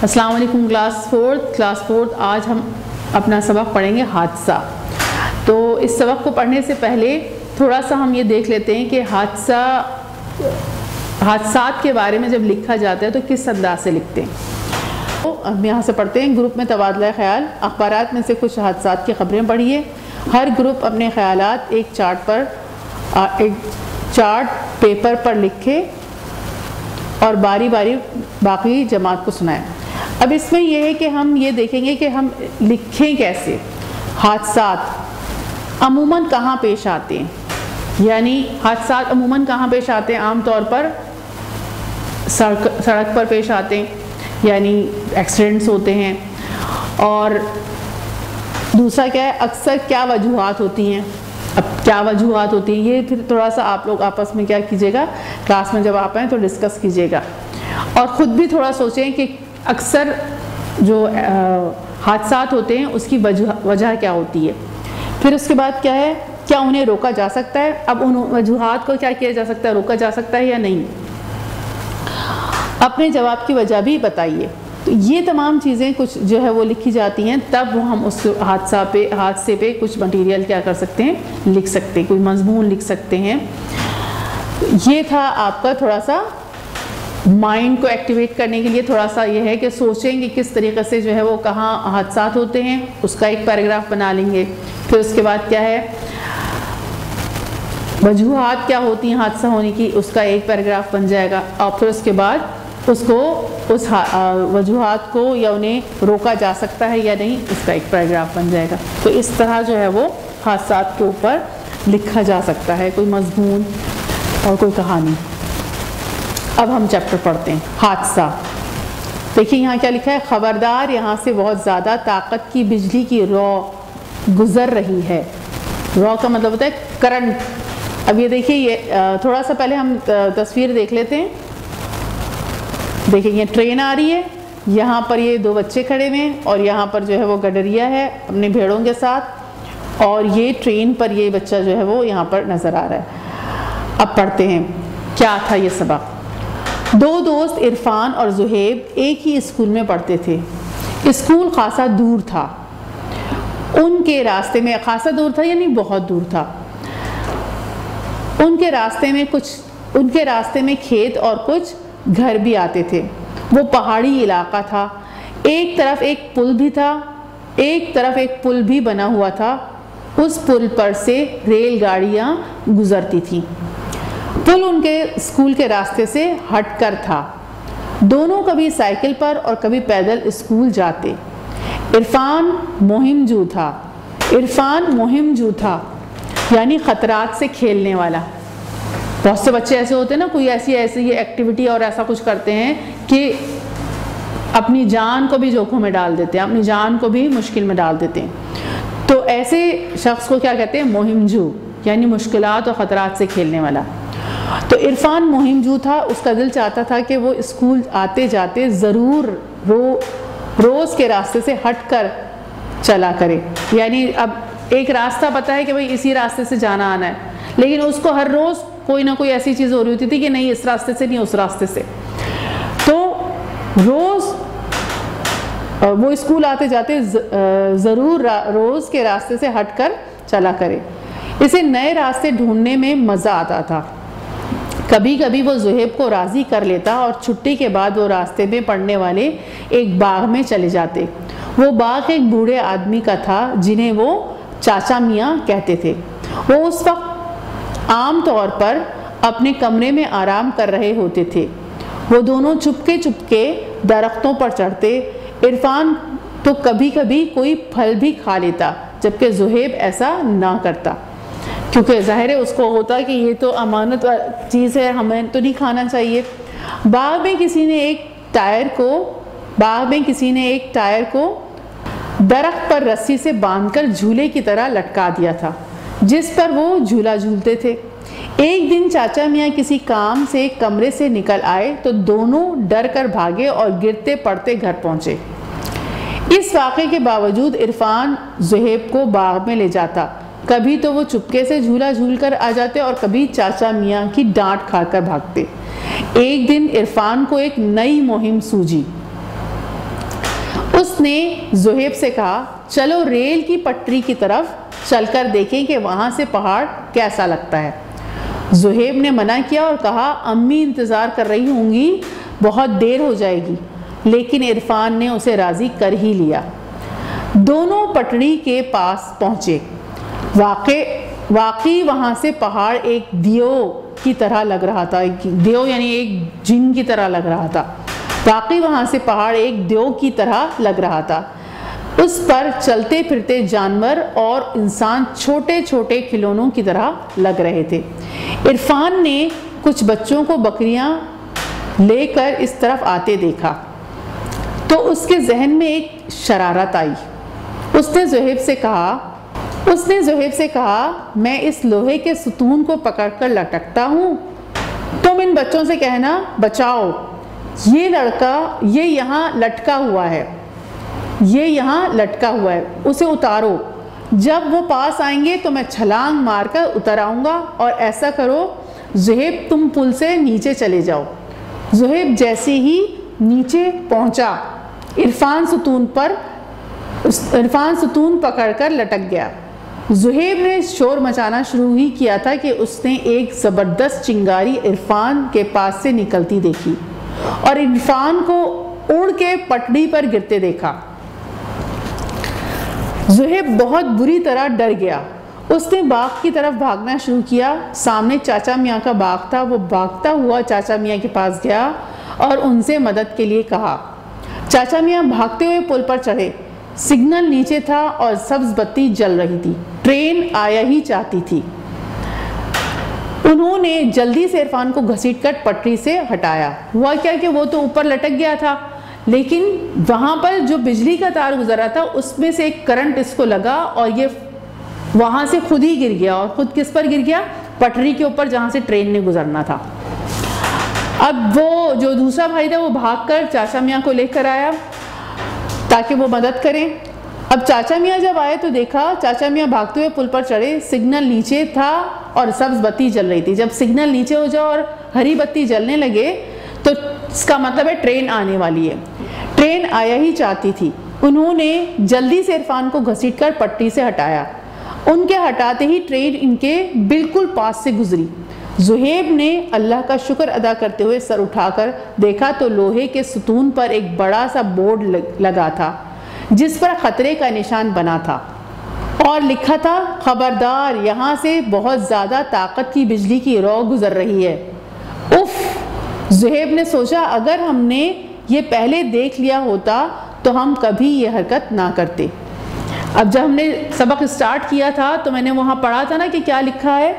अस्सलाम वालेकुम class fourth. आज हम अपना सबक पढ़ेंगे हादसा। तो इस सबक को पढ़ने से पहले थोड़ा सा हम ये देख लेते हैं कि हादसात के बारे में जब लिखा जाता है तो किस अंदाज से लिखते हैं। तो हम यहाँ से पढ़ते हैं। ग्रुप में तबादला ख्याल, अखबारात में से कुछ हादसात की खबरें पढ़िए। हर ग्रुप अपने ख्यालात एक चार्ट पेपर पर लिखे और बारी बारी बाकी जमात को सुनाएं। अब इसमें यह है कि हम ये देखेंगे कि हम लिखें कैसे। हादसात अमूमन कहाँ पेश आते हैं, यानी हादसात अमूमन कहाँ पेश आते हैं? आम तौर पर सड़क पर पेश आते हैं, यानी एक्सीडेंट्स होते हैं। और दूसरा क्या है, अक्सर क्या वजूहात होती हैं। अब क्या वजूहात होती हैं ये फिर थोड़ा सा आप लोग आपस में क्या कीजिएगा, क्लास में जब आप आएँ तो डिस्कस कीजिएगा और ख़ुद भी थोड़ा सोचें कि अक्सर जो हादसात होते हैं उसकी वजह क्या होती है। फिर उसके बाद क्या है, क्या उन्हें रोका जा सकता है। अब उन वजूहात को क्या किया जा सकता है, रोका जा सकता है या नहीं। अपने जवाब की वजह भी बताइए। तो ये तमाम चीज़ें कुछ जो है वो लिखी जाती हैं, तब वो हम उस हादसे पे कुछ मटेरियल क्या कर सकते हैं, लिख सकते हैं, कोई मजमून लिख सकते हैं। ये था आपका थोड़ा सा माइंड को एक्टिवेट करने के लिए। थोड़ा सा ये है कि सोचें कि किस तरीके से जो है वो कहाँ हादसात होते हैं, उसका एक पैराग्राफ बना लेंगे। फिर उसके बाद क्या है, वजूहात क्या होती हैं हादसा होने की, उसका एक पैराग्राफ बन जाएगा। और फिर उसके बाद उसको उस वजूहात को या उन्हें रोका जा सकता है या नहीं, उसका एक पैराग्राफ बन जाएगा। तो इस तरह जो है वो हादसात के ऊपर लिखा जा सकता है, कोई मजमून और कोई कहानी। अब हम चैप्टर पढ़ते हैं। हादसा देखिए यहाँ क्या लिखा है, खबरदार यहाँ से बहुत ज़्यादा ताकत की बिजली की रॉ गुज़र रही है। रॉ का मतलब होता है करंट। अब ये देखिए, ये थोड़ा सा पहले हम तस्वीर देख लेते हैं। देखिए ये ट्रेन आ रही है, यहाँ पर ये दो बच्चे खड़े हुए हैं और यहाँ पर जो है वो गडरिया है अपने भेड़ों के साथ, और ये ट्रेन पर ये बच्चा जो है वो यहाँ पर नज़र आ रहा है। अब पढ़ते हैं क्या था ये सबक। दो दोस्त इरफान और जुहेब एक ही स्कूल में पढ़ते थे। स्कूल खासा दूर था। उनके रास्ते में, खासा दूर था यानी बहुत दूर था। उनके रास्ते में खेत और कुछ घर भी आते थे। वो पहाड़ी इलाका था। एक तरफ एक पुल भी बना हुआ था। उस पुल पर से रेलगाड़ियाँ गुजरती थीं। पुल उनके स्कूल के रास्ते से हटकर था। दोनों कभी साइकिल पर और कभी पैदल स्कूल जाते। इरफान मुहिमजू था, यानी ख़तरात से खेलने वाला। बहुत से बच्चे ऐसे होते हैं ना, कोई ऐसी एक्टिविटी और ऐसा कुछ करते हैं कि अपनी जान को भी जोखिम में डाल देते हैं, अपनी जान को भी मुश्किल में डाल देते हैं। तो ऐसे शख्स को क्या कहते हैं, मुहिमजू, यानी मुश्किलात और ख़तरात से खेलने वाला। तो इरफान मुहिमजू था। उसका दिल चाहता था कि वो स्कूल आते जाते ज़रूर रोज़ के रास्ते से हट कर चला करे। यानी अब एक रास्ता पता है कि भाई इसी रास्ते से जाना आना है, लेकिन उसको हर रोज़ कोई ना कोई ऐसी चीज़ हो रही होती थी कि नहीं इस रास्ते से नहीं उस रास्ते से। तो रोज़ वो स्कूल आते जाते ज़रूर रोज़ के रास्ते से हट कर चला करे। इसे नए रास्ते ढूंढने में मज़ा आता था। कभी कभी वो जुहेब को राज़ी कर लेता और छुट्टी के बाद वो रास्ते में पड़ने वाले एक बाग में चले जाते। वो बाग एक बूढ़े आदमी का था जिन्हें वो चाचा मियाँ कहते थे। वो उस वक्त आम तौर पर अपने कमरे में आराम कर रहे होते थे। वो दोनों चुपके दरख्तों पर चढ़ते। इरफान तो कभी कभी कोई फल भी खा लेता, जबकि जुहेब ऐसा ना करता, क्योंकि ज़ाहिर है उसको होता कि ये तो अमानत चीज़ है, हमें तो नहीं खाना चाहिए। बाग में किसी ने एक टायर को दरख्त पर रस्सी से बांधकर झूले की तरह लटका दिया था, जिस पर वो झूला झूलते थे। एक दिन चाचा मियाँ किसी काम से कमरे से निकल आए तो दोनों डर कर भागे और गिरते पड़ते घर पहुँचे। इस वाक़े के बावजूद इरफान जुहेब को बाग में ले जाता। कभी तो वो चुपके से झूला झूल कर आ जाते और कभी चाचा मियाँ की डांट खाकर भागते। एक दिन इरफान को एक नई मुहिम सूझी। उसने ज़ुहैब से कहा, चलो रेल की पटरी की तरफ चलकर देखें कि वहाँ से पहाड़ कैसा लगता है। ज़ुहैब ने मना किया और कहा, अम्मी इंतज़ार कर रही होंगी, बहुत देर हो जाएगी। लेकिन इरफान ने उसे राज़ी कर ही लिया। दोनों पटरी के पास पहुँचे। वाकई वहाँ से पहाड़ एक दियो की तरह लग रहा था। दियो यानी एक जिन की तरह लग रहा था। वाकई वहाँ से पहाड़ एक दियो की तरह लग रहा था। उस पर चलते फिरते जानवर और इंसान छोटे छोटे खिलौनों की तरह लग रहे थे। इरफान ने कुछ बच्चों को बकरियां लेकर इस तरफ आते देखा तो उसके जहन में एक शरारत आई। उसने ज़ुहैब से कहा, मैं इस लोहे के सुतून को पकड़कर लटकता हूँ, तुम इन बच्चों से कहना बचाओ, ये लड़का ये यहाँ लटका हुआ है, उसे उतारो। जब वो पास आएंगे तो मैं छलांग मारकर उतर आऊँगा, और ऐसा करो ज़ुहैब, तुम पुल से नीचे चले जाओ। ज़ुहैब जैसे ही नीचे पहुँचा, इरफान सुतून पकड़कर लटक गया। ज़ुहैब ने शोर मचाना शुरू ही किया था कि उसने एक ज़बरदस्त चिंगारी इरफान के पास से निकलती देखी और इरफान को उड़ के पटड़ी पर गिरते देखा। ज़ुहैब बहुत बुरी तरह डर गया। उसने बाग की तरफ भागना शुरू किया। सामने चाचा मियाँ का बाग था। वो भागता हुआ चाचा मियाँ के पास गया और उनसे मदद के लिए कहा। चाचा मियाँ भागते हुए पुल पर चढ़े। सिग्नल नीचे था और सब्ज बत्ती जल रही थी। ट्रेन आया ही चाहती थी। उन्होंने जल्दी से इरफान को घसीटकर पटरी से हटाया। हुआ क्या कि वो तो ऊपर लटक गया था, लेकिन वहाँ पर जो बिजली का तार गुजर रहा था उसमें से एक करंट इसको लगा और ये वहाँ से खुद ही गिर गया। और खुद किस पर गिर गया? पटरी के ऊपर, जहाँ से ट्रेन ने गुजरना था। अब वो जो दूसरा भाई था वो भागकर चाचा मियाँ को लेकर आया ताकि वो मदद करें। अब चाचा मियाँ जब आए तो देखा चाचा मियाँ भागते हुए पुल पर चढ़े। सिग्नल नीचे था और सब्ज बत्ती जल रही थी। जब सिग्नल नीचे हो जाए और हरी बत्ती जलने लगे तो इसका मतलब है ट्रेन आने वाली है। ट्रेन आया ही चाहती थी। उन्होंने जल्दी से इरफान को घसीटकर पटरी से हटाया। उनके हटाते ही ट्रेन इनके बिल्कुल पास से गुजरी। ज़ुहैब ने अल्लाह का शुक्र अदा करते हुए सर उठाकर देखा तो लोहे के सुतून पर एक बड़ा सा बोर्ड लगा था जिस पर खतरे का निशान बना था और लिखा था, खबरदार, यहाँ से बहुत ज़्यादा ताकत की बिजली की रौ गुजर रही है। उफ! ज़ुहैब ने सोचा, अगर हमने ये पहले देख लिया होता तो हम कभी ये हरकत ना करते। अब जब हमने सबक स्टार्ट किया था तो मैंने वहाँ पढ़ा था ना कि क्या लिखा है,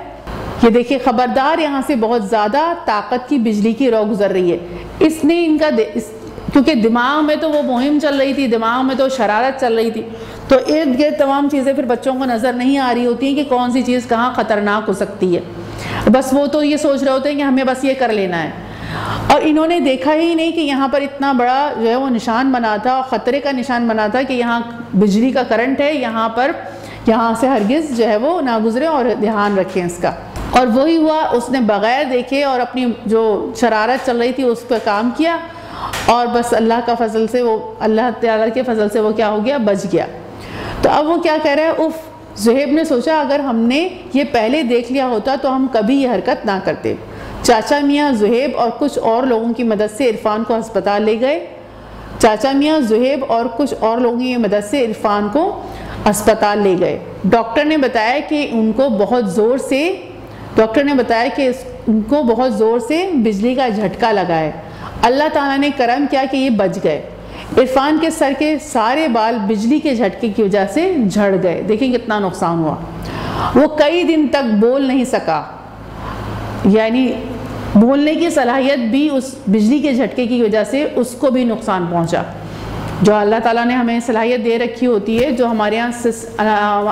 ये देखिए, खबरदार, यहाँ से बहुत ज़्यादा ताकत की बिजली की रौ गुजर रही है। इसने इनका क्योंकि दिमाग में तो वो मुहिम चल रही थी, दिमाग में तो शरारत चल रही थी, तो इर्द गिर्द तमाम चीज़ें फिर बच्चों को नज़र नहीं आ रही होती हैं कि कौन सी चीज़ कहाँ ख़तरनाक हो सकती है। बस वो तो ये सोच रहे होते हैं कि हमें बस ये कर लेना है। और इन्होंने देखा ही नहीं कि यहाँ पर इतना बड़ा जो है वो निशान बना था और ख़तरे का निशान बना था कि यहाँ बिजली का करंट है, यहाँ से हरगिज़ जो है वो ना गुजरे और ध्यान रखें इसका। और वही हुआ, उसने बग़ैर देखे और अपनी जो शरारत चल रही थी उस पर काम किया और बस अल्लाह का फजल से वो, अल्लाह ताला के फजल से वो क्या हो गया, बच गया। तो अब वो क्या कह रहा है, उफ! ज़ुहैब ने सोचा, अगर हमने ये पहले देख लिया होता तो हम कभी ये हरकत ना करते। चाचा मियाँ, ज़ुहैब और कुछ और लोगों की मदद से इरफान को अस्पताल ले गए। चाचा मियाँ, ज़ुहैब और कुछ और लोगों की मदद से इरफान को अस्पताल ले गए। डॉक्टर ने बताया कि उनको बहुत ज़ोर से बिजली का झटका लगा है। अल्लाह ताला ने करम किया कि ये बच गए। इरफान के सर के सारे बाल बिजली के झटके की वजह से झड़ गए। देखिए कितना नुकसान हुआ। वो कई दिन तक बोल नहीं सका, यानी बोलने की सलाहियत भी उस बिजली के झटके की वजह से उसको भी नुकसान पहुंचा। जो अल्लाह ताला ने हमें सलाहियत दे रखी होती है, जो हमारे यहाँ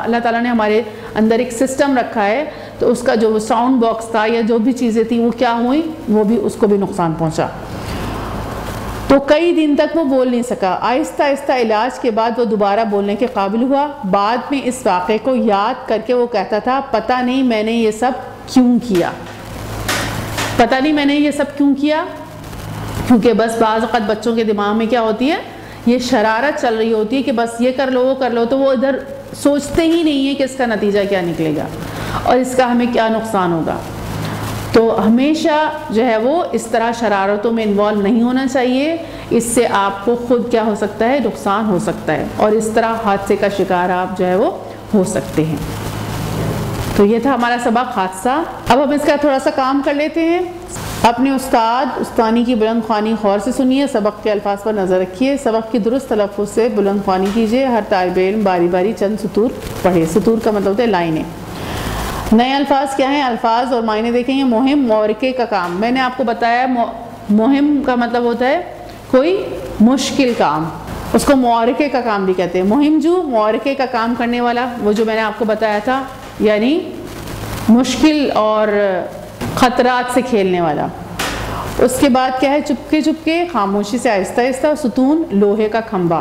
अल्लाह ताला ने हमारे अंदर एक सिस्टम रखा है, तो उसका जो साउंड बॉक्स था या जो भी चीज़ें थी वो क्या हुई, वो भी उसको भी नुकसान पहुंचा। तो कई दिन तक वो बोल नहीं सका। आहिस्ता आहिस्ता इलाज के बाद वो दोबारा बोलने के काबिल हुआ। बाद में इस वाक़े को याद करके वो कहता था, पता नहीं मैंने ये सब क्यों किया, क्योंकि बस बाज़ वक़्त बच्चों के दिमाग में क्या होती है, ये शरारत चल रही होती है कि बस ये कर लो वो कर लो, तो वो इधर सोचते ही नहीं है कि इसका नतीजा क्या निकलेगा और इसका हमें क्या नुकसान होगा। तो हमेशा जो है वो इस तरह शरारतों में इन्वॉल्व नहीं होना चाहिए, इससे आपको खुद क्या हो सकता है, नुकसान हो सकता है और इस तरह हादसे का शिकार आप जो है वो हो सकते हैं। तो ये था हमारा सबक हादसा। अब हम इसका थोड़ा सा काम कर लेते हैं। अपने उस्तानी की बुलंद ख्वानी गौर से सुनिए, सबक के अल्फाज पर नज़र रखिए, सबक की दुरुस्त तलफ़्फ़ुज़ से बुलंद ख्वानी कीजिए। हर तालिब इल्म बारी बारी चंद सतूर पढ़े। सतूर का मतलब होता है लाइनें। नए अल्फाज क्या हैं, अल्फाज और मायने देखेंगे। मुहिम, मौरके का काम। मैंने आपको बताया मुहिम का मतलब होता है कोई मुश्किल काम, उसको मौरके का काम भी कहते हैं। मुहिम जो मौरके का काम करने वाला, वो जो मैंने आपको बताया था, यानी मुश्किल और ख़तरात से खेलने वाला। उसके बाद क्या है, चुपके चुपके, खामोशी से, आहिस्ता आहिस्ता। सुतून, लोहे का खंबा।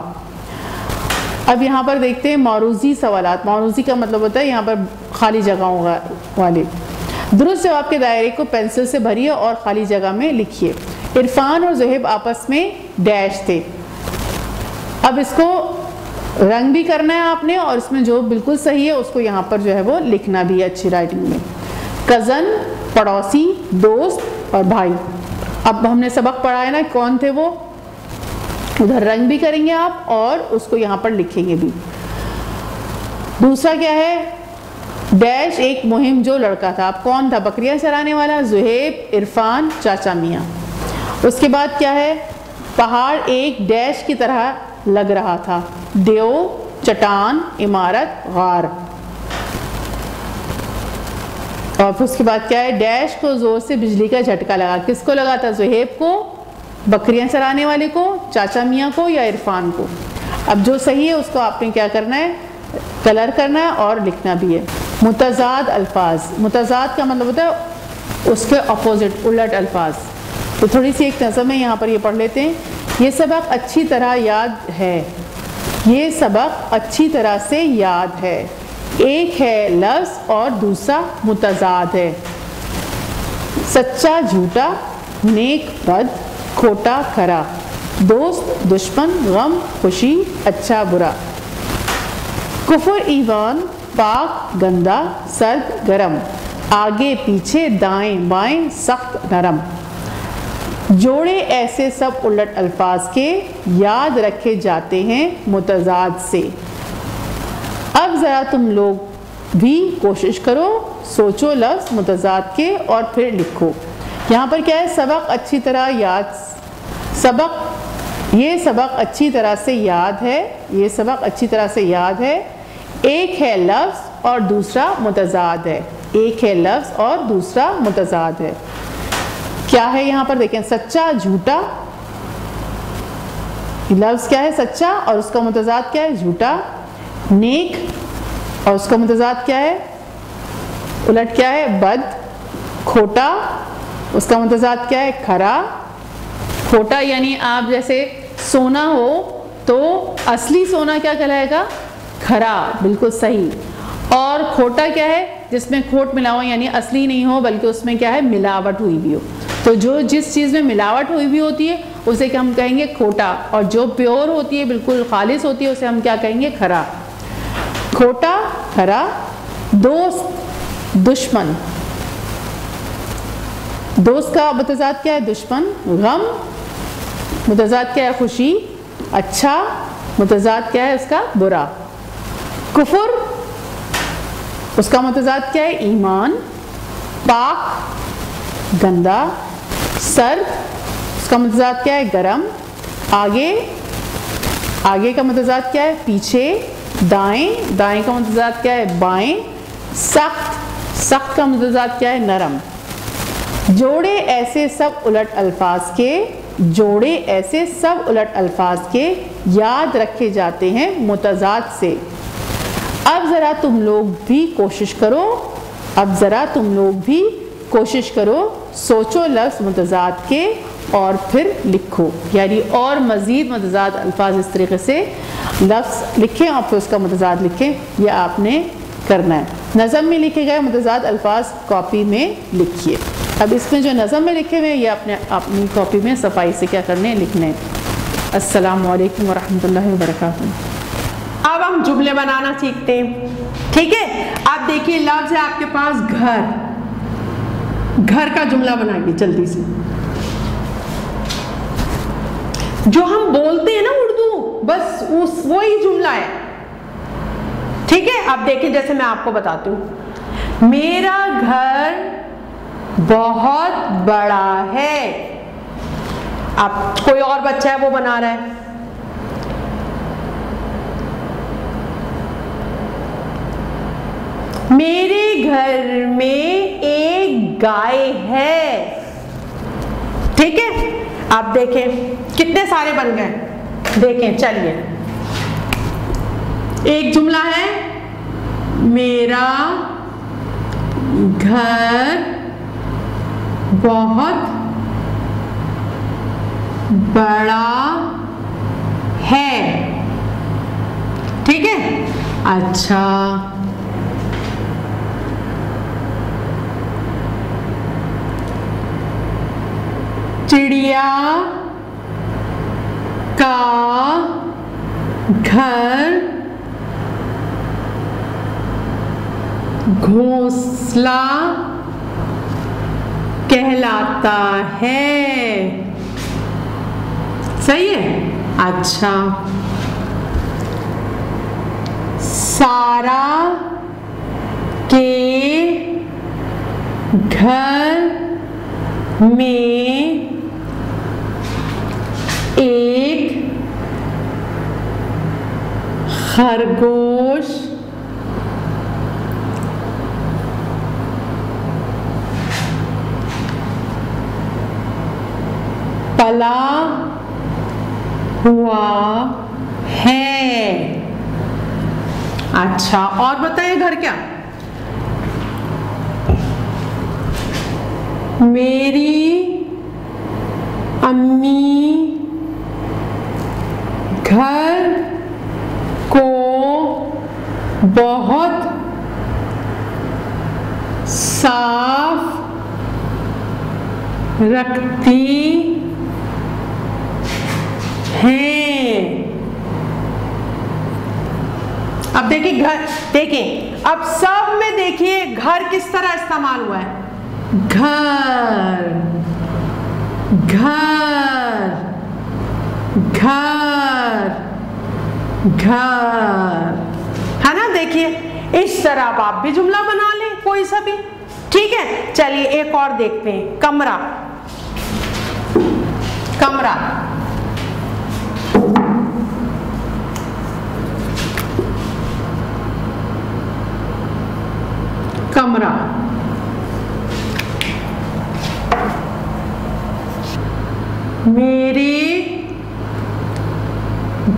अब यहाँ पर देखते हैं मौरूज़ी सवालात। मौरूज़ी का मतलब होता है यहाँ पर खाली जगहों वाले। दुरुस्त जवाब के दायरे को पेंसिल से भरिए और खाली जगह में लिखिए। इरफान और ज़ुहैब आपस में डैश थे। अब इसको रंग भी करना है आपने और इसमें जो बिल्कुल सही है उसको यहाँ पर जो है वो लिखना भी है अच्छी राइटिंग में। कज़न, पड़ोसी, दोस्त और भाई। अब हमने सबक पढ़ा है ना कौन थे वो, उधर रंग भी करेंगे आप और उसको यहाँ पर लिखेंगे भी। दूसरा क्या है, डैश एक मुहिम जो लड़का था। अब कौन था, बकरियां चराने वाला, ज़ुहैब, इरफान, चाचा मियाँ। उसके बाद क्या है, पहाड़ एक डैश की तरह लग रहा था। देव, चट्टान, इमारत, गार। और फिर उसके बाद क्या है, डैश को जोर से बिजली का झटका लगा। किसको लगा था, ज़ुहैब को, बकरियां चराने वाले को, चाचा मियाँ को या इरफान को। अब जो सही है उसको आपने क्या करना है, कलर करना है और लिखना भी है। मुतज़ाद अल्फाज। मुतज़ाद का मतलब होता है उसके अपोजिट, उलट अल्फाज। तो थोड़ी सी एक नज़म में यहाँ पर ये पढ़ लेते हैं। ये सबक अच्छी तरह याद है, ये सबक अच्छी तरह से याद है। एक है लफ्ज़ और दूसरा मुतज़ाद है। सच्चा झूठा, नेक बद, खोटा खरा, दोस्त दुश्मन, गम खुशी, अच्छा बुरा। कुफर ईमान, पाक गंदा, सर्द गरम, आगे पीछे, दाएं बाएं, सख्त नरम। जोड़े ऐसे सब उलट अल्फाज के याद रखे जाते हैं मुतज़ाद से। अब ज़रा तुम लोग भी कोशिश करो, सोचो लफ्ज़ मुतज़ाद के और फिर लिखो। यहाँ पर क्या है, सबक अच्छी तरह याद, ये सबक अच्छी तरह से याद है, ये सबक अच्छी तरह से याद है। एक है लफ्ज़ और दूसरा मुतज़ाद है, एक है लफ्ज़ और दूसरा मुतज़ाद है। क्या है यहाँ पर देखें, सच्चा झूठा, लफ्ज़ क्या है सच्चा और उसका मुतज़ाद क्या है झूठा। नेक और उसका मुतज़ाद क्या है, उलट क्या है बद। खोटा, उसका मुतज़ाद क्या है खरा। खोटा यानी आप जैसे सोना हो तो असली सोना क्या कहलाएगा, खरा, बिल्कुल सही। और खोटा क्या है, जिसमें खोट मिला हो, यानी असली नहीं हो बल्कि उसमें क्या है मिलावट हुई भी हो। तो जो जिस चीज़ में मिलावट हुई भी होती है उसे क्या हम कहेंगे खोटा, और जो प्योर होती है बिल्कुल खालिस होती है उसे हम क्या कहेंगे खरा। खोटा खरा। दोस्त दुश्मन, दोस्त का मुतज़ाद क्या है दुश्मन। गम मुतज़ाद क्या है खुशी। अच्छा मुतज़ाद क्या है उसका बुरा। कुफर उसका मुतज़ाद क्या है ईमान। पाक गंदा। सर्द उसका मुतज़ाद क्या है गरम। आगे का मुतज़ाद क्या है पीछे। दाएं का मुतज़ाद क्या है बाएं। सख्त का मुतज़ाद क्या है नरम। जोड़े ऐसे सब उलट अल्फाज के याद रखे जाते हैं मुतज़ाद से। अब ज़रा तुम लोग भी कोशिश करो, सोचो लफ्ज़ मुतज़ाद के और फिर लिखो। यानी और मज़ीद मुतज़ाद अल्फाज इस तरीके से लफ्ज़ लिखें और फिर उसका मुतज़ाद लिखें, यह आपने करना है। नज़म में लिखे गए मुतज़ाद अल्फाज कॉपी में लिखिए। अब इसमें जो नज़म में लिखे हुए हैं ये अपनी कॉपी में सफाई से क्या करने लिखने। अस्सलामु अलैकुम वरहमतुल्लाहि वबरकातुहू। अब हम जुमले बनाना सीखते हैं, ठीक है। आप देखिए लफ्ज है आपके पास घर, घर का जुमला बनाइए जल्दी से। जो हम बोलते हैं ना उर्दू, बस उस वही जुमला है, ठीक है। आप देखिए जैसे मैं आपको बताती हूँ, मेरा घर बहुत बड़ा है। अब कोई और बच्चा है वो बना रहा है, मेरे घर में एक गाय है, ठीक है। आप देखें कितने सारे बन गए, देखें चलिए। एक जुमला है मेरा घर बहुत बड़ा है, ठीक है। अच्छा, चिड़िया का घर घोंसला कहलाता है, सही है। अच्छा, सारा के घर में एक खरगोश पला हुआ है। अच्छा, और बताइए घर क्या? मेरी अम्मी घर को बहुत साफ रखती हैं। अब देखिए घर, देखिए अब सब में देखिए घर किस तरह इस्तेमाल हुआ है। घर, घर, घर, घर, है ना। देखिए इस तरह आप भी जुमला बना लें कोई सा भी, ठीक है। चलिए एक और देखते हैं, कमरा, कमरा। कमरा, मेरे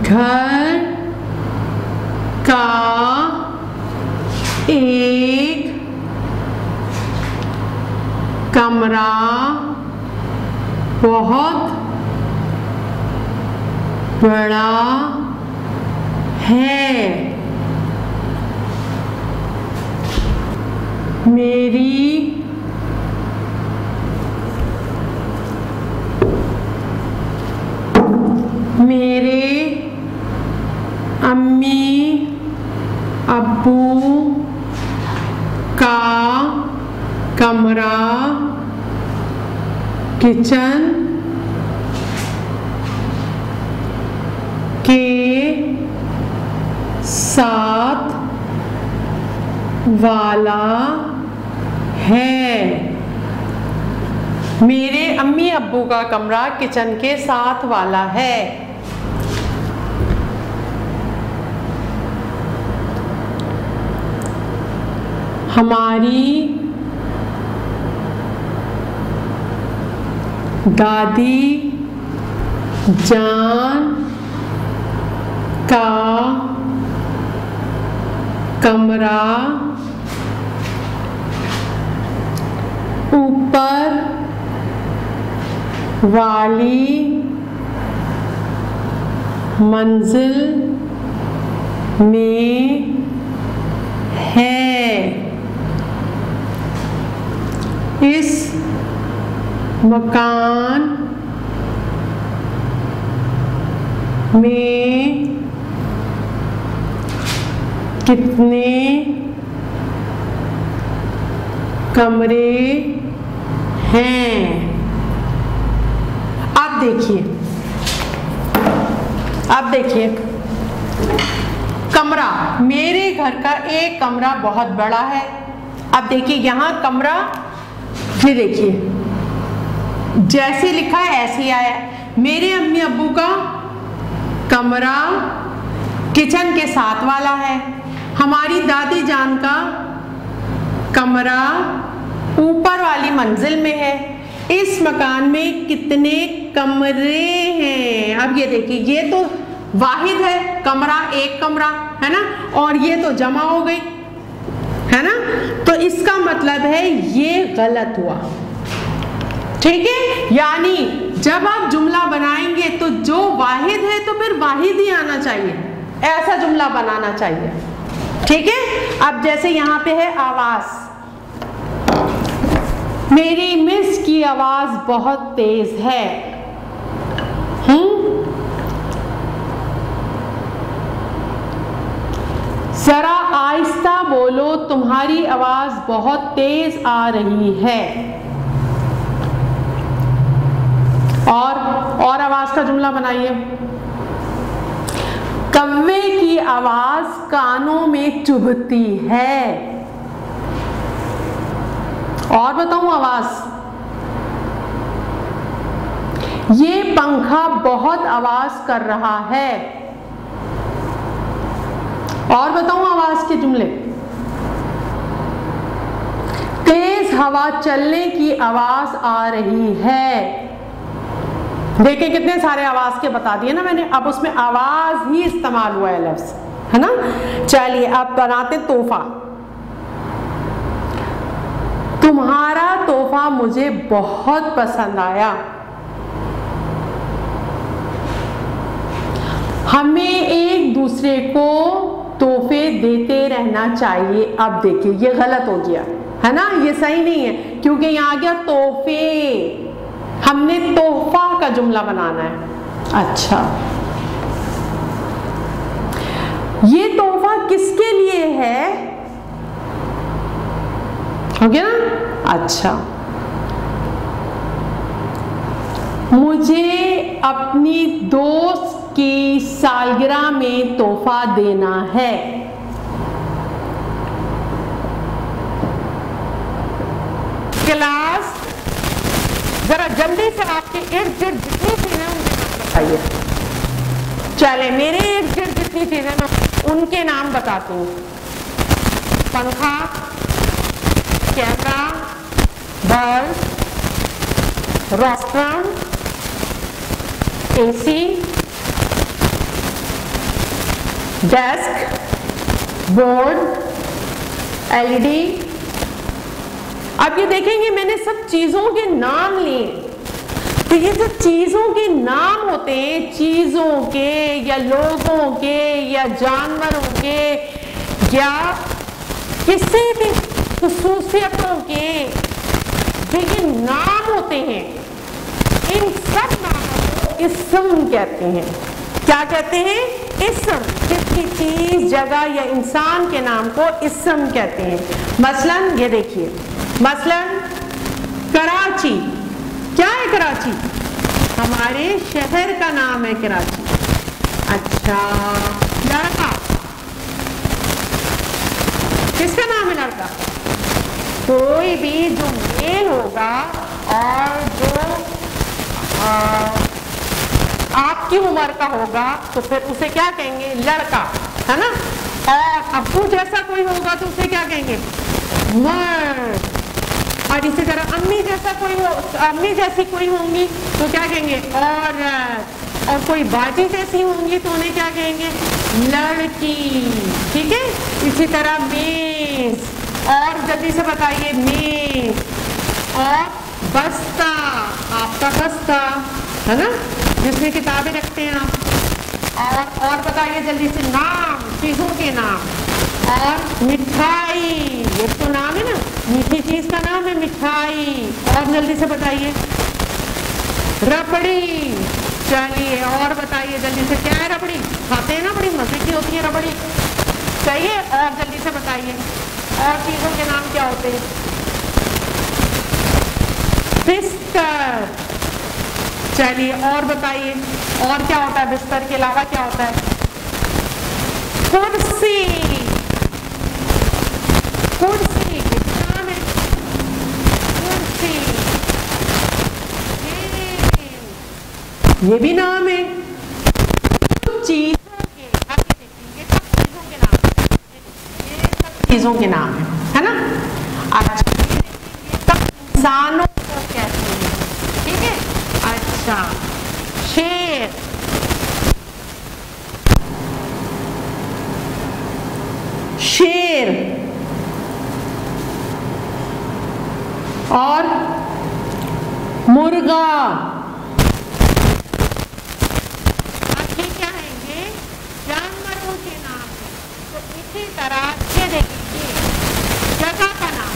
घर का एक कमरा बहुत बड़ा है। मेरी मेरे अम्मी अब्बू का कमरा किचन के साथ वाला है। मेरे अम्मी अब्बू का कमरा किचन के साथ वाला है। हमारी दादी जान का कमरा ऊपर वाली मंजिल में है। इस मकान में कितने कमरे हैं? अब देखिए कमरा, मेरे घर का एक कमरा बहुत बड़ा है। अब देखिए यहाँ कमरा, ये देखिए जैसे लिखा है ऐसे ही आया। मेरे अम्मी अब्बू का कमरा किचन के साथ वाला है। हमारी दादी जान का कमरा ऊपर वाली मंजिल में है। इस मकान में कितने कमरे हैं? अब ये देखिए, ये तो वाहिद है कमरा, एक कमरा है ना, और ये तो जमा हो गई है ना, तो इसका मतलब है ये गलत हुआ। ठीक है, यानी जब आप जुमला बनाएंगे तो जो वाहिद है तो फिर वाहिद ही आना चाहिए, ऐसा जुमला बनाना चाहिए। ठीक है, अब जैसे यहाँ पे है आवाज, मेरी मिस की आवाज बहुत तेज है। जरा आहिस्ता बोलो, तुम्हारी आवाज बहुत तेज आ रही है। और आवाज का जुमला बनाइए। कव्वे की आवाज कानों में चुभती है। और बताऊं आवाज, ये पंखा बहुत आवाज कर रहा है। और बताऊं आवाज के जुमले, तेज हवा चलने की आवाज आ रही है। देखिए कितने सारे आवाज के बता दिए ना मैंने, अब उसमें आवाज ही इस्तेमाल हुआ है लफ्ज, है ना। चलिए अब बनाते तोहफा। तुम्हारा तोहफा मुझे बहुत पसंद आया। हमें एक दूसरे को तोहफे देते रहना चाहिए। अब देखिए ये गलत हो गया है ना, ये सही नहीं है, क्योंकि यहाँ आ गया तोहफे, हमने तोहफा का जुमला बनाना है। अच्छा, ये तोहफा किसके लिए है? हो गया ना। अच्छा, मुझे अपनी दोस्त की सालगिरह में तोहफा देना है। क्लास जरा जल्दी से आपके इर्द गिर्द जितनी चीजें उनके नाम बताइए। चले मेरे इर्द गिर्द जितनी चीजें ना उनके नाम बताती हूँ। पंखा, camera, bulb, roaster, AC, desk, board, LED. अब ये देखेंगे मैंने सब चीजों के नाम लिए, तो ये जो चीजों के नाम होते हैं, चीजों के या लोगों के या जानवरों के या किसी भी खुसूसियतों के जो ये नाम होते हैं, इन सब नामों को इस्म कहते हैं। क्या कहते हैं? इस्म। किसी चीज, जगह या इंसान के नाम को इस्म कहते हैं। मसलन ये देखिए, मसलन कराची, क्या है कराची? हमारे शहर का नाम है कराची। अच्छा, लड़का, किसका नाम है लड़का? कोई भी जो मेल होगा और जो आपकी उम्र का होगा तो फिर उसे क्या कहेंगे? लड़का, है ना। और अब्बू जैसा कोई होगा तो उसे क्या कहेंगे? मर्द। और इसी तरह अम्मी जैसा कोई हो, अम्मी जैसी कोई होंगी तो क्या कहेंगे? औरत। और कोई बाजी जैसी होंगी तो उन्हें क्या कहेंगे? लड़की। ठीक है, इसी तरह मेज, और जल्दी से बताइए मेज। और बस्ता, आपका बस्ता, है ना, जिसमें किताबें रखते हैं आप। और बताइए जल्दी से नाम, चीजों के नाम। और मिठाई, ये तो नाम है ना, मीठी चीज का नाम है मिठाई। और जल्दी से बताइए रबड़ी, चलिए और बताइए जल्दी से, क्या है रबड़ी? खाते हैं ना, बड़ी मजे की होती है रबड़ी। चाहिए और जल्दी से बताइए, और चीजों के नाम क्या होते हैं? बिस्तर। चलिए और बताइए, और क्या होता है बिस्तर के अलावा, क्या होता है? कुर्सी। कुर्सी किसका नाम है? कुर्सी, ये भी नाम है। चीजों के, आगे देखिए, ये सब चीजों के नाम है, ये सब चीजों के नाम है ना? अच्छा, ये सब इंसानों को कहते हैं, ठीक है? अच्छा, शेर, शेर और मुर्गा। आखिर क्या है? ये जानवरों के नाम है। तो इसी तरह ये देखिए, जगह का नाम,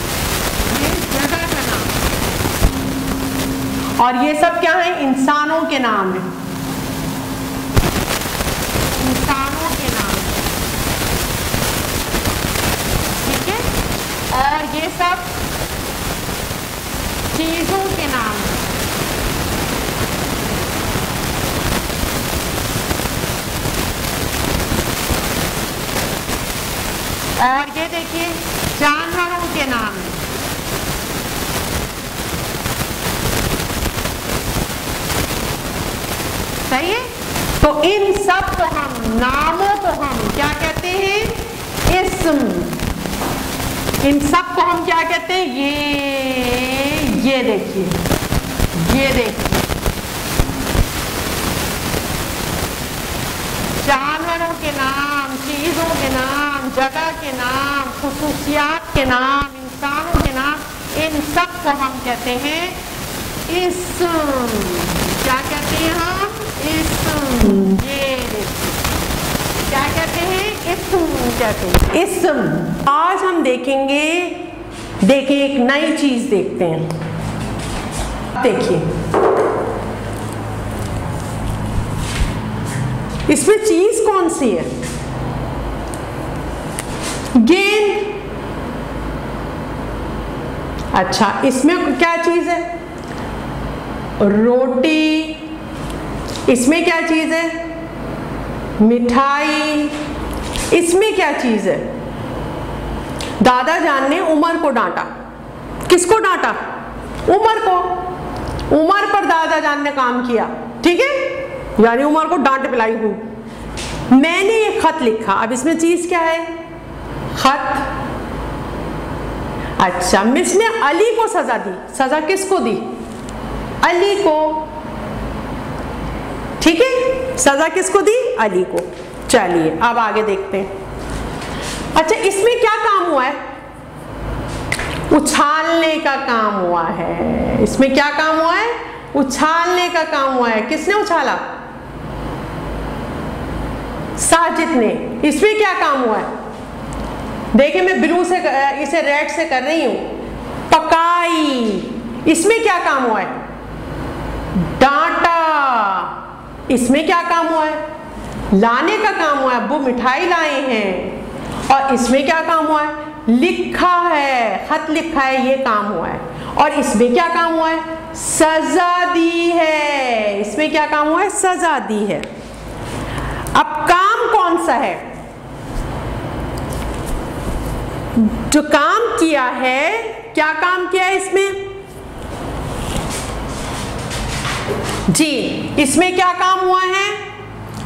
ये जगह का नाम, और ये सब क्या है? इंसानों के नाम है, इंसानों के नाम, ठीक है? और ये सब चीजों के नाम है। और ये देखिए जानवरों के नाम है। सही है? तो इन सब को हम, नामों को हम क्या कहते हैं? इस्म। इन सब को हम क्या कहते हैं? ये देखिए, ये देखिए, जानवरों के नाम, चीजों के नाम, जगह के नाम, खुसूसियात के नाम, इंसानों के नाम, इन सब को हम कहते हैं इस्म। क्या कहते हैं हम? इस्म। ये देखिए, क्या कहते हैं? इस्म कहते हैं, इस्म। आज हम देखेंगे, देखिए एक नई चीज देखते हैं। देखिए इसमें चीज कौन सी है? गेंद। अच्छा, इसमें क्या चीज है? रोटी। इसमें क्या चीज है? मिठाई। इसमें क्या चीज है? दादा जान ने उमर को डांटा। किसको डांटा? उमर को। उमर पर दादा जान ने काम किया, ठीक है? यानी उमर को डांट पिलाई हूं। मैंने ये खत लिखा। अब इसमें चीज क्या है? खत। अच्छा, मिस ने अली को सजा दी। सजा किसको दी? अली को, ठीक है? सजा किसको दी? अली को। चलिए अब आगे देखते हैं। अच्छा, इसमें क्या काम हुआ है? उछालने का काम हुआ है। इसमें क्या काम हुआ है? उछालने का काम हुआ है। किसने उछाला? साजिद ने। इसमें क्या काम हुआ है? देखिए मैं ब्लू से, इसे रेड से कर रही हूं। पकाई। इसमें क्या काम हुआ है? डांटा। इसमें क्या काम हुआ है? लाने का काम हुआ है। वो मिठाई लाए हैं। और इसमें क्या काम हुआ है? लिखा है, खत लिखा है, ये काम हुआ है। और इसमें क्या काम हुआ है? सजा दी है। इसमें क्या काम हुआ है? सजा दी है। अब काम कौन सा है? जो काम किया है, क्या काम किया है इसमें? जी, इसमें क्या काम हुआ है?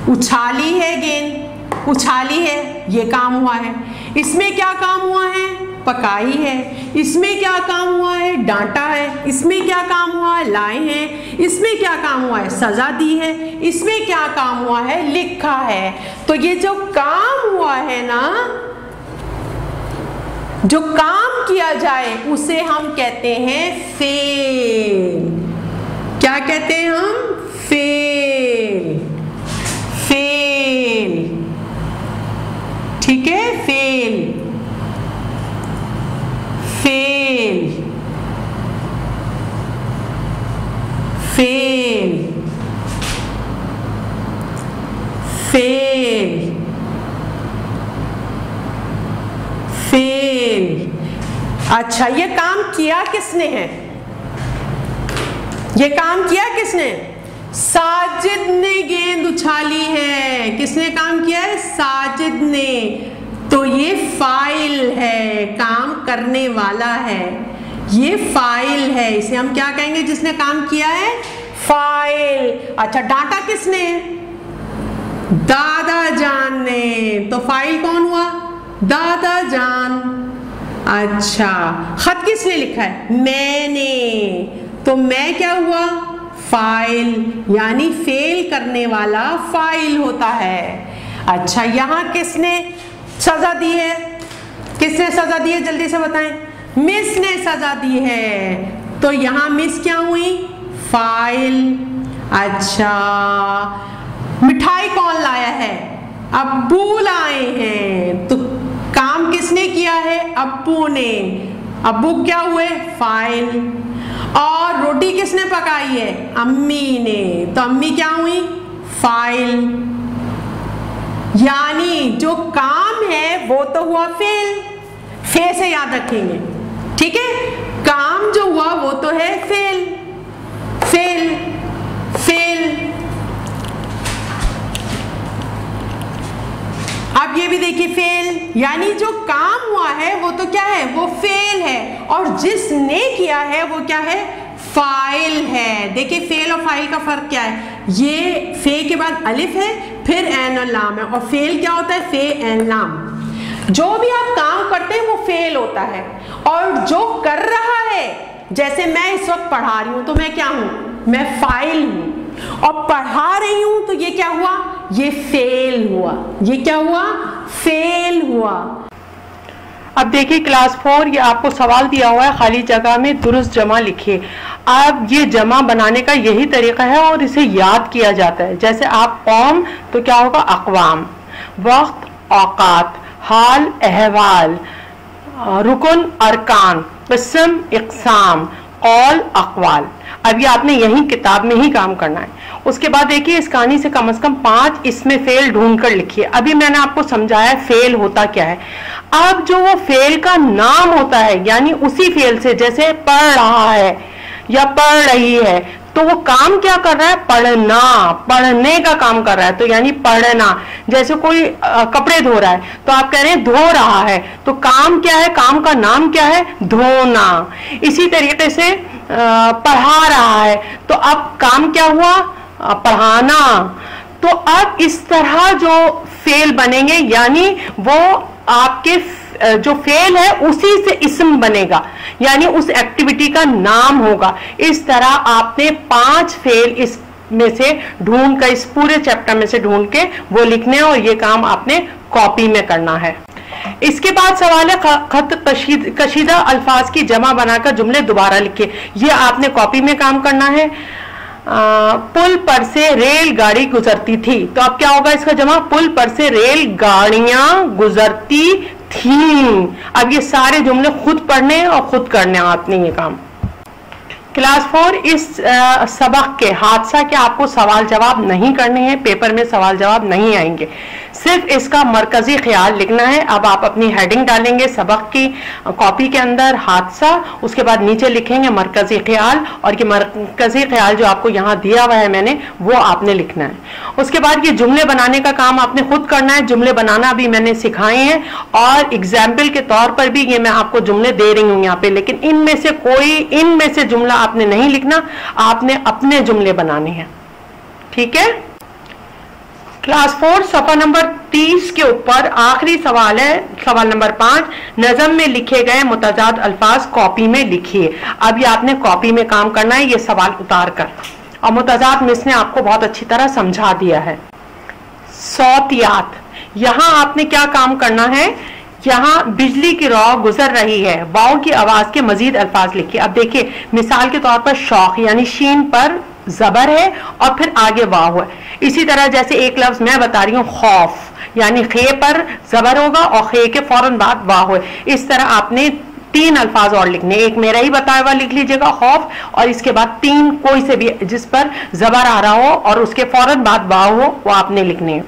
उछाली है गेंद, उछाली है, ये काम हुआ है। इसमें क्या काम हुआ है? पकाई है। इसमें क्या काम हुआ है? डांटा है। इसमें क्या काम हुआ है? लाए हैं। इसमें क्या काम हुआ है? सजा दी है। इसमें क्या काम हुआ है? लिखा है। तो ये जो काम हुआ है ना, जो काम किया जाए उसे हम कहते हैं फेल। क्या कहते हैं हम? फेल। फेल, ठीक है? Fail, fail, fail. अच्छा, ये काम किया किसने है? ये काम किया किसने? साजिद ने गेंद उछाली है। किसने काम किया है? साजिद ने। तो ये फाइल है, काम करने वाला है, ये फाइल है। इसे हम क्या कहेंगे जिसने काम किया है? फाइल। अच्छा, डांटा किसने? दादा जान ने। तो फाइल कौन हुआ? दादा जान। अच्छा, खत किसने लिखा है? मैंने। तो मैं क्या हुआ? फाइल, यानी फेल करने वाला फाइल होता है। अच्छा, यहां किसने सजा दी है? किसने सजा दी है? जल्दी से बताएं। मिस ने सजा दी है। तो यहां मिस क्या हुई? फाइल। अच्छा, मिठाई कौन लाया है? अब्बू लाए हैं। तो काम किसने किया है? अब्बू ने। अब्बू क्या हुए? फाइल। और रोटी किसने पकाई है? अम्मी ने। तो अम्मी क्या हुई? फाइल। यानी जो काम है वो तो हुआ फेल। फे से याद रखेंगे, ठीक है? काम जो हुआ वो तो है फेल। Fail, fail. अब ये भी देखिए, फेल यानी जो काम हुआ है वो तो क्या है? वो फेल है। और जिसने किया है वो क्या है? फाइल है। देखिए, फेल और फाइल का फर्क क्या है? ये फे के बाद अलिफ है, फिर एन और लाम है, और फेल क्या होता है? फे एन लाम। जो भी आप काम करते हैं वो फेल होता है। और जो कर रहा है, जैसे मैं इस वक्त पढ़ा रही हूं, तो मैं क्या हूं? मैं फाइल हूं। और पढ़ा रही हूं तो ये क्या हुआ? ये फेल हुआ। ये क्या हुआ? फेल हुआ। अब देखिए क्लास 4, ये आपको सवाल दिया हुआ है, खाली जगह में दुरुस्त जमा लिखिए। अब ये जमा बनाने का यही तरीका है और इसे याद किया जाता है। जैसे आप कौम तो क्या होगा? अक़वाम। वक्त औकात, हाल अहवाल, रुकन अरकान, क़िस्म इक़साम, कौल अक़वाल। अब ये आपने यही किताब में ही काम करना है। उसके बाद देखिए, इस कहानी से कम 5 इसमें फेल ढूंढ कर लिखिए। अभी मैंने आपको समझाया फेल होता क्या है। अब जो वो फेल का नाम होता है, यानी उसी फेल से, जैसे पढ़ रहा है या पढ़ रही है, तो वो काम क्या कर रहा है? पढ़ना, पढ़ने का काम कर रहा है। तो यानी पढ़ना। जैसे कोई कपड़े धो रहा है तो आप कह रहे हैं धो रहा है, तो काम क्या है? काम का नाम क्या है? धोना। इसी तरीके से पढ़ा रहा है, तो अब काम क्या हुआ? पढ़ाना। तो अब इस तरह जो फेल बनेंगे, यानी वो आपके जो फेल है उसी से इस्म बनेगा, यानी उस एक्टिविटी का नाम होगा। इस तरह आपने 5 फेल इस में से ढूंढ कर, इस पूरे चैप्टर में से ढूंढ के वो लिखने हैं, और ये काम आपने कॉपी में करना है। इसके बाद सवाल है खत कशीदा अल्फाज की जमा बनाकर जुमले दोबारा लिखिए। ये आपने कॉपी में काम करना है। पुल पर से रेलगाड़ी गुजरती थी, तो अब क्या होगा इसका जमा? पुल पर से रेलगाड़ियां गुजरती थीं। अब ये सारे जुमले खुद पढ़ने और खुद करने आपने ये काम। क्लास 4, इस सबक के हादसा के आपको सवाल जवाब नहीं करने हैं, पेपर में सवाल जवाब नहीं आएंगे, सिर्फ इसका मरकजी ख्याल लिखना है। अब आप अपनी हेडिंग डालेंगे सबक की कॉपी के अंदर, हादसा, उसके बाद नीचे लिखेंगे मरकजी ख्याल, और ये मरकजी ख्याल जो आपको यहाँ दिया हुआ है मैंने, वो आपने लिखना है। उसके बाद ये जुमले बनाने का काम आपने खुद करना है। जुमले बनाना भी मैंने सिखाए हैं, और एग्जाम्पल के तौर पर भी ये मैं आपको जुमले दे रही हूँ यहाँ पे, लेकिन इनमें से जुमला आपने नहीं लिखना, आपने अपने जुमले बनाने हैं, ठीक है। क्लास 4 सफा नंबर 30 के ऊपर आखिरी सवाल है, सवाल नंबर 5। नज़म में लिखे गए मुतजाद अल्फाज कॉपी में लिखिए। अब ये आपने कॉपी में काम करना है, ये सवाल उतार कर, और मुतजाद मिस ने आपको बहुत अच्छी तरह समझा दिया है। सौतियात, यहाँ आपने क्या काम करना है? यहाँ बिजली की रौ गुजर रही है, वाव की आवाज के मजीद अल्फाज लिखिए। अब देखिए, मिसाल के तौर पर शौक, यानी शीन पर जबर है और फिर आगे वाव है। इसी तरह जैसे एक लफ्ज मैं बता रही हूँ खौफ, यानी खे पर जबर होगा और खे के फौरन बाद वाव है। इस तरह आपने 3 अल्फाज और लिखने, एक मेरा ही बताया हुआ लिख लीजिएगा खौफ, और इसके बाद 3 कोई से भी जिस पर जबर आ रहा हो और उसके फौरन बाद वाव हो वो आपने लिखने हैं।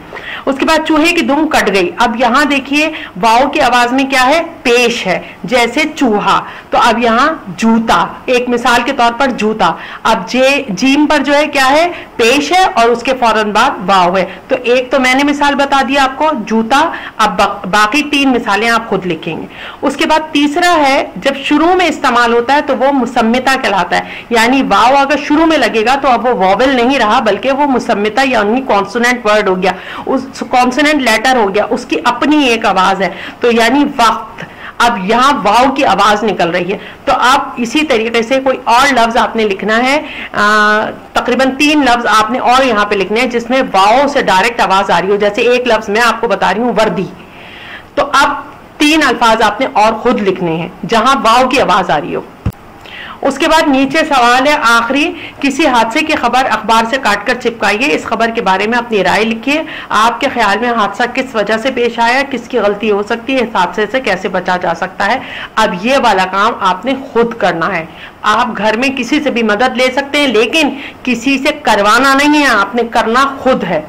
उसके बाद चूहे की दुम कट गई। अब यहां देखिए वाव की आवाज में क्या है, पेश है, जैसे चूहा, तो अब यहाँ जूता, एक मिसाल के तौर पर जूता। अब जीम पर जो है क्या है, पेश है और उसके फौरन बाद वाव है। तो एक तो मैंने मिसाल बता दिया आपको जूता, अब बाकी 3 मिसालें आप खुद लिखेंगे। उसके बाद तीसरा है, जब शुरू में इस्तेमाल होता है तो वो मुसम्मिता कहलाता है, यानी वाव अगर शुरू में लगेगा तो अब वो वॉवेल नहीं रहा बल्कि वो मुसम्मिता यानी कॉन्सोनेंट वर्ड हो गया, उस कॉन्सोनेंट लेटर हो गया, उसकी अपनी एक आवाज है, तो यानी वक्त। अब यहां वाव की आवाज निकल रही है। तो आप इसी तरीके से कोई और लफ्ज आपने लिखना है, तकरीबन 3 लफ्ज आपने और यहां पे लिखने हैं जिसमें वाव से डायरेक्ट आवाज आ रही हो। जैसे एक लफ्ज मैं आपको बता रही हूं वर्दी, तो अब 3 अल्फाज आपने और खुद लिखने हैं जहां वाव की आवाज आ रही हो। उसके बाद नीचे सवाल है आखिरी, किसी हादसे की खबर अखबार से काटकर चिपकाइए, इस खबर के बारे में अपनी राय लिखिए। आपके ख्याल में हादसा किस वजह से पेश आया, किसकी गलती हो सकती है, इस हादसे से कैसे बचा जा सकता है। अब ये वाला काम आपने खुद करना है। आप घर में किसी से भी मदद ले सकते हैं लेकिन किसी से करवाना नहीं है, आपने करना खुद है।